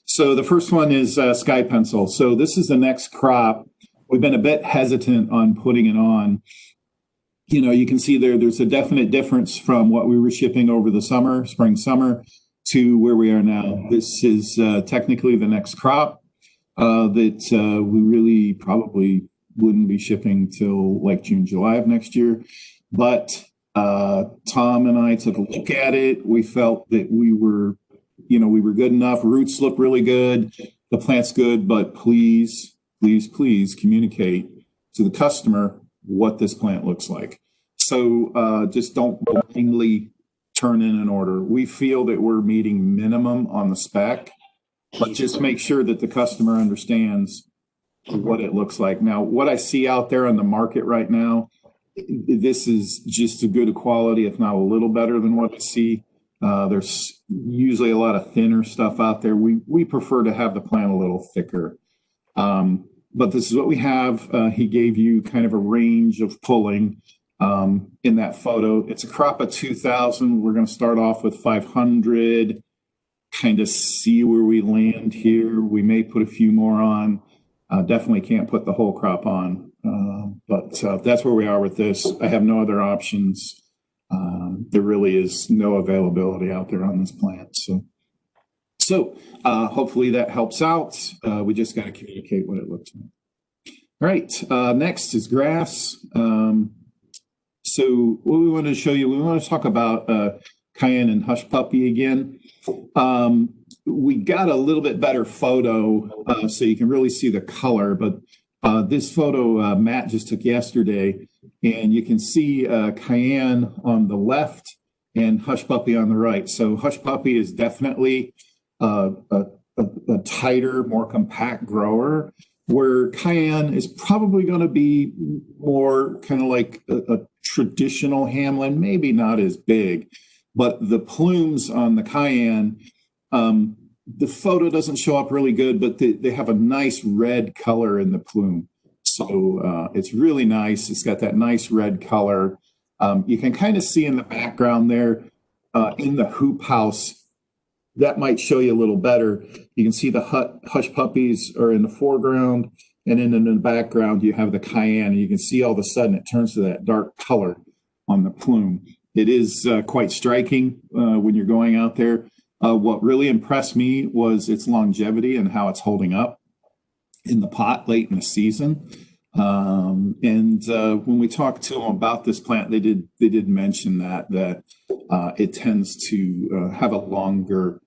So the first one is Sky Pencil. So this is the next crop. We've been a bit hesitant on putting it on. You can see there's a definite difference from what we were shipping over the spring, summer, to where we are now. This is technically the next crop that we really probably wouldn't be shipping till like June, July of next year. But Tom and I took a look at it. We felt that we were good enough. Roots look really good. The plant's good, but please communicate to the customer what this plant looks like. So just don't blindly turn in an order. We feel that we're meeting minimum on the spec, but just make sure that the customer understands what it looks like. Now, what I see out there on the market right now, this is just a good quality, if not a little better than what I see. There's usually a lot of thinner stuff out there. We prefer to have the plant a little thicker. But this is what we have. He gave you kind of a range of pulling in that photo. It's a crop of 2,000. We're going to start off with 500, kind of see where we land here. We may put a few more on. Definitely can't put the whole crop on. But that's where we are with this. I have no other options. There really is no availability out there on this plant. So hopefully that helps out. We just got to communicate what it looks like. All right, next is grass. So what we wanted to show you, we want to talk about Cayenne and Hush Puppy again. We got a little bit better photo so you can really see the color, but this photo Matt just took yesterday, and you can see Cayenne on the left and Hush Puppy on the right. So Hush Puppy is definitely a tighter, more compact grower, where Cayenne is probably going to be more kind of like a traditional Hamlin, maybe not as big, but the plumes on the Cayenne, the photo doesn't show up really good, but they have a nice red color in the plume. So it's really nice. It's got that nice red color. You can kind of see in the background there in the hoop house, that might show you a little better. You can see the Hush Puppies are in the foreground, and then in the background you have the Cayenne, and you can see all of a sudden it turns to that dark color on the plume. It is quite striking when you're going out there. What really impressed me was its longevity and how it's holding up in the pot late in the season. And when we talked to them about this plant, they did mention that it tends to have a longer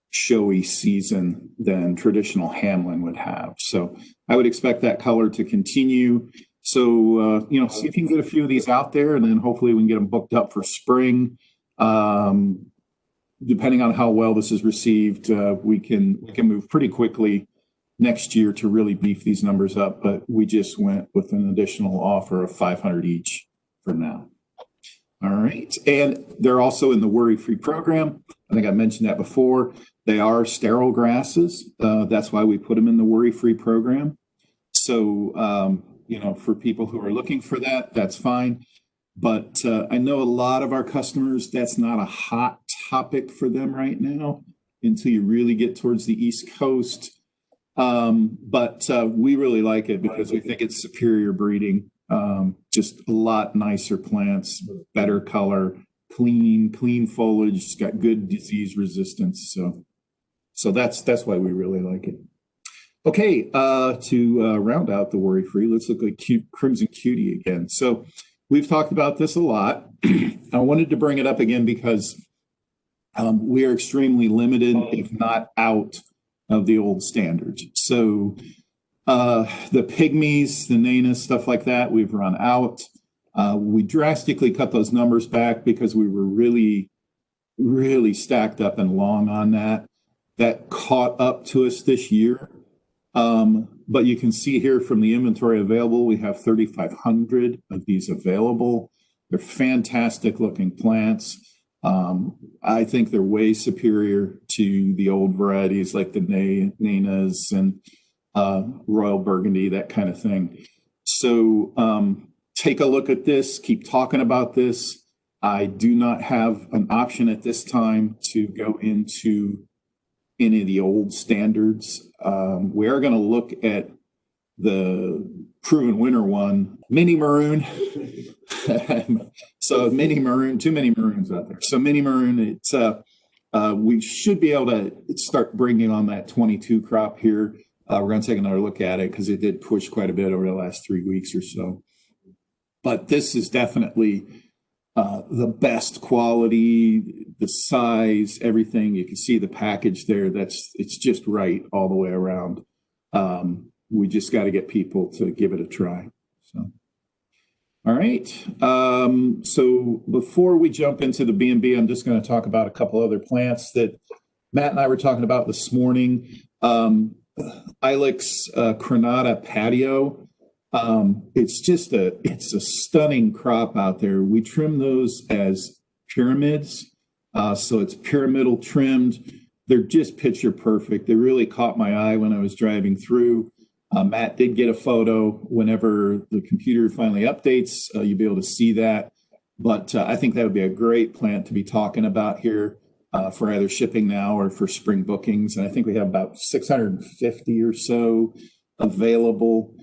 showy season than traditional Hamlin would have. So I would expect that color to continue. So, see if you can get a few of these out there, and then hopefully we can get them booked up for spring. Depending on how well this is received, we can move pretty quickly next year to really beef these numbers up. But we just went with an additional offer of 500 each for now. All right. And they're also in the worry-free program. I think I mentioned that before. They are sterile grasses. That's why we put them in the worry-free program. So, for people who are looking for that, that's fine. But I know a lot of our customers, that's not a hot topic for them right now until you really get towards the East Coast. But we really like it because we think it's superior breeding. Just a lot nicer plants, better color, clean foliage, it's got good disease resistance. So that's why we really like it. Okay, to round out the worry-free, let's look at Crimson Cutie again. So we've talked about this a lot. I wanted to bring it up again because we are extremely limited, if not out of the old standards. So the pygmies, the nanas, stuff like that, we've run out. We drastically cut those numbers back because we were really, really stacked up and long on that. That caught up to us this year. But you can see here from the inventory available, we have 3,500 of these available. They're fantastic looking plants. I think they're way superior to the old varieties like the Nanas and Royal Burgundy, that kind of thing. So take a look at this, keep talking about this. I do not have an option at this time to go into any of the old standards. We are going to look at the proven winner one, mini maroon. So mini maroon, too many maroons out there. So mini maroon, it's we should be able to start bringing on that 22 crop here. We're going to take another look at it because it did push quite a bit over the last 3 weeks or so. But this is definitely the best quality, the size, everything. You can see the package there. It's just right all the way around. We just got to get people to give it a try. So, all right. So before we jump into the B&B, I'm just going to talk about a couple other plants that Matt and I were talking about this morning. Ilex Crenata patio. It's a stunning crop out there. We trim those as pyramids. So it's pyramidal trimmed. They're just picture perfect. They really caught my eye when I was driving through. Matt did get a photo. Whenever the computer finally updates, you'll be able to see that. But I think that would be a great plant to be talking about here for either shipping now or for spring bookings. And I think we have about 650 or so available.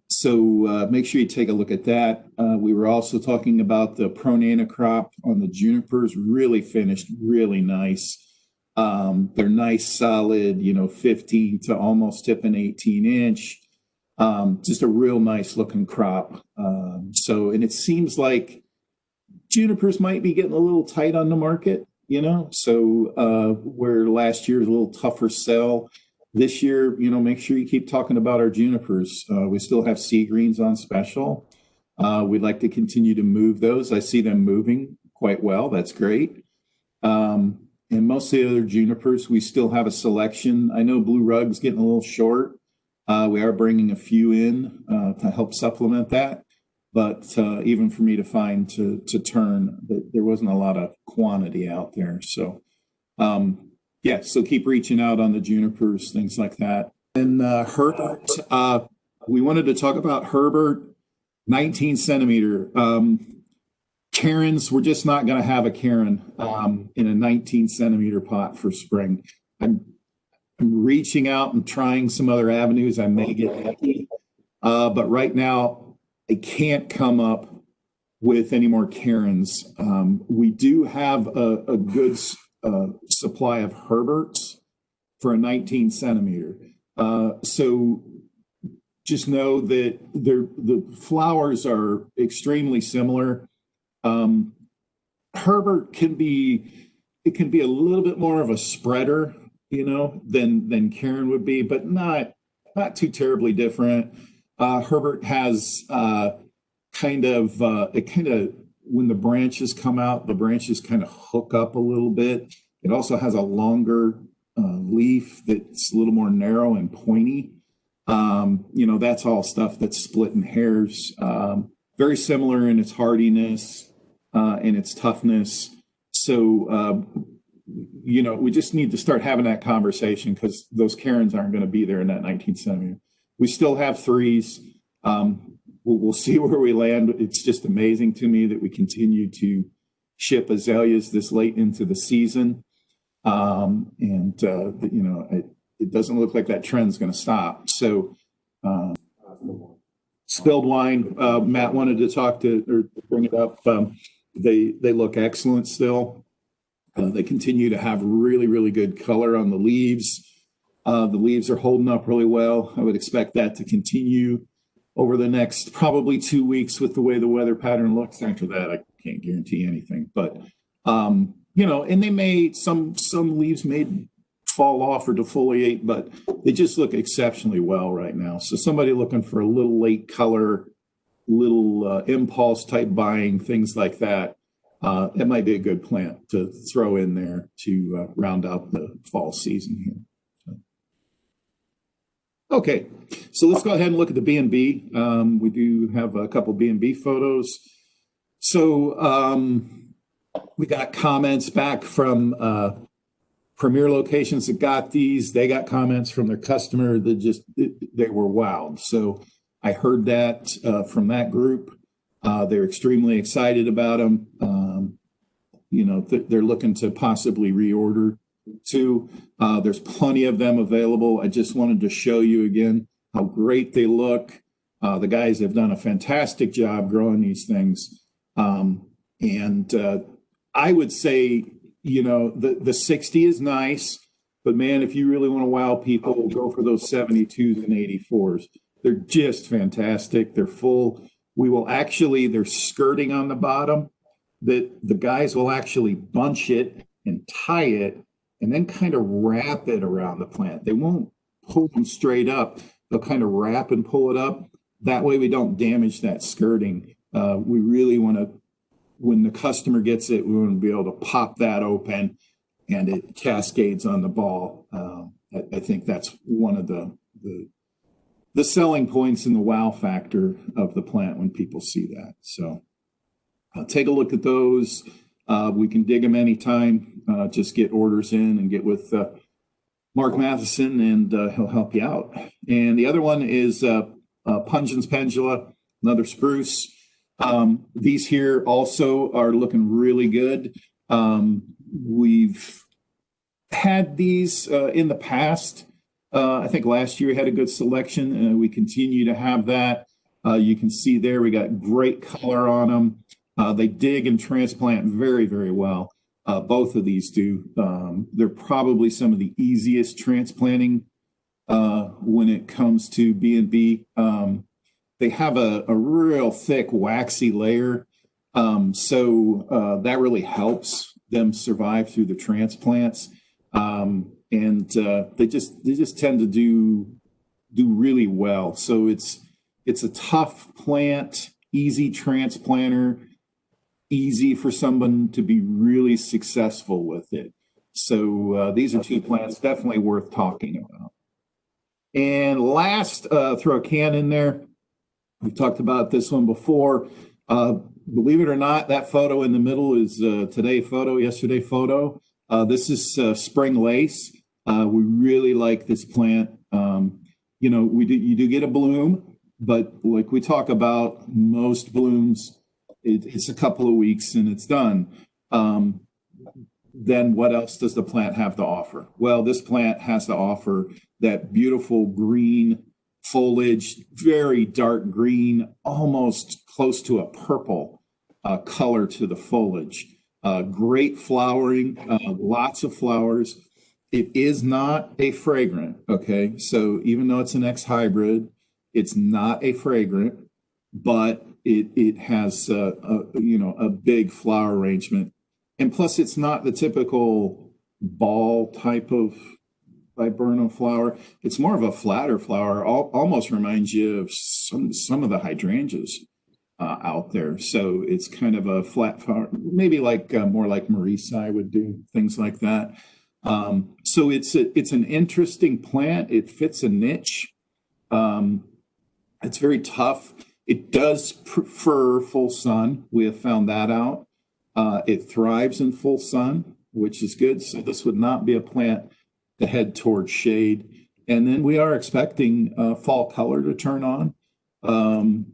So make sure you take a look at that. We were also talking about the Pronana crop on the junipers, really finished, really nice. They're nice, solid, 15 to almost tipping 18 inch. Just a real nice looking crop. And it seems like junipers might be getting a little tight on the market, so where last year was a little tougher sell. This year, make sure you keep talking about our junipers. We still have sea greens on special. We'd like to continue to move those. I see them moving quite well. That's great. And most of the other junipers, we still have a selection. I know Blue Rug's getting a little short. We are bringing a few in to help supplement that. But even for me to find to turn, there wasn't a lot of quantity out there. So, so keep reaching out on the junipers, things like that. And Herbert, we wanted to talk about Herbert, 19 centimeter. Karens, we're just not going to have a Karen in a 19 centimeter pot for spring. I'm reaching out and trying some other avenues. I may get lucky. But right now, I can't come up with any more Karens. We do have a good supply of Herberts for a 19 centimeter. So just know that the flowers are extremely similar. Herbert can be a little bit more of a spreader, than Karen would be, but not too terribly different. Herbert has when the branches come out, the branches kind of hook up a little bit. It also has a longer leaf that's a little more narrow and pointy. That's all stuff that's splitting hairs. Very similar in its hardiness and its toughness. So, we just need to start having that conversation because those Karens aren't going to be there in that 19 centimeter. We still have threes. We'll see where we land. It's just amazing to me that we continue to ship azaleas this late into the season. It doesn't look like that trend's going to stop. So, spilled wine, Matt wanted to bring it up. They look excellent still. They continue to have really, really good color on the leaves. The leaves are holding up really well. I would expect that to continue over the next probably 2 weeks with the way the weather pattern looks. After that, I can't guarantee anything. But, and they may, some leaves may fall off or defoliate, but they just look exceptionally well right now. So somebody looking for a little late color, little impulse type buying, things like that, it might be a good plant to throw in there to round out the fall season here. Okay, so let's go ahead and look at the B&B. We do have a couple B&B photos. So we got comments back from Premier Locations that got these. They got comments from their customer that they were wowed. So I heard that from that group. They're extremely excited about them. They're looking to possibly reorder too. There's plenty of them available. I just wanted to show you again how great they look. The guys have done a fantastic job growing these things. And I would say, the 60 is nice, but man, if you really want to wow people, go for those 72s and 84s. They're just fantastic. They're full. There's skirting on the bottom that the guys will actually bunch it and tie it and then kind of wrap it around the plant. They won't pull them straight up. They'll kind of wrap and pull it up. That way we don't damage that skirting. We really want to, when the customer gets it, we want to be able to pop that open and it cascades on the ball. I think that's one of the selling points and the wow factor of the plant when people see that. So take a look at those. We can dig them anytime. Just get orders in and get with Mark Matheson, and he'll help you out. And the other one is Pungens pendula, another spruce. These here also are looking really good. We've had these in the past. I think last year we had a good selection, and we continue to have that. You can see there we got great color on them. They dig and transplant very, very well. Both of these do. They're probably some of the easiest transplanting when it comes to B&B. They have a real thick, waxy layer, so that really helps them survive through the transplants. And they just tend to do really well. So it's a tough plant, easy transplanter, easy for someone to be really successful with it. So these are two plants definitely worth talking about. And last, throw a can in there. We've talked about this one before. Believe it or not, that photo in the middle is today photo, yesterday photo. This is spring lace. We really like this plant. You do get a bloom, but like we talk about, most blooms, it's a couple of weeks and it's done. Then what else does the plant have to offer? Well, this plant has to offer that beautiful green foliage, very dark green, almost close to a purple color to the foliage. Great flowering, lots of flowers. It is not a fragrant, okay? So even though it's an X hybrid, it's not a fragrant, but it has a big flower arrangement. And plus, it's not the typical ball type of viburnum flower. It's more of a flatter flower. Almost reminds you of some of the hydrangeas out there. So it's kind of a flat flower, maybe like more like Marisi would do, things like that. So it's an interesting plant. It fits a niche. It's very tough. It does prefer full sun. We have found that out. It thrives in full sun, which is good. So this would not be a plant to head towards shade. And then we are expecting fall color to turn on.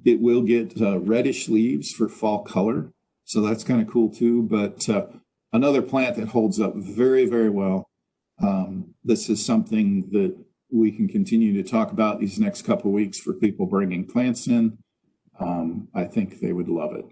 It will get reddish leaves for fall color. So that's kind of cool too. But another plant that holds up very, very well. This is something that we can continue to talk about these next couple of weeks for people bringing plants in. I think they would love it.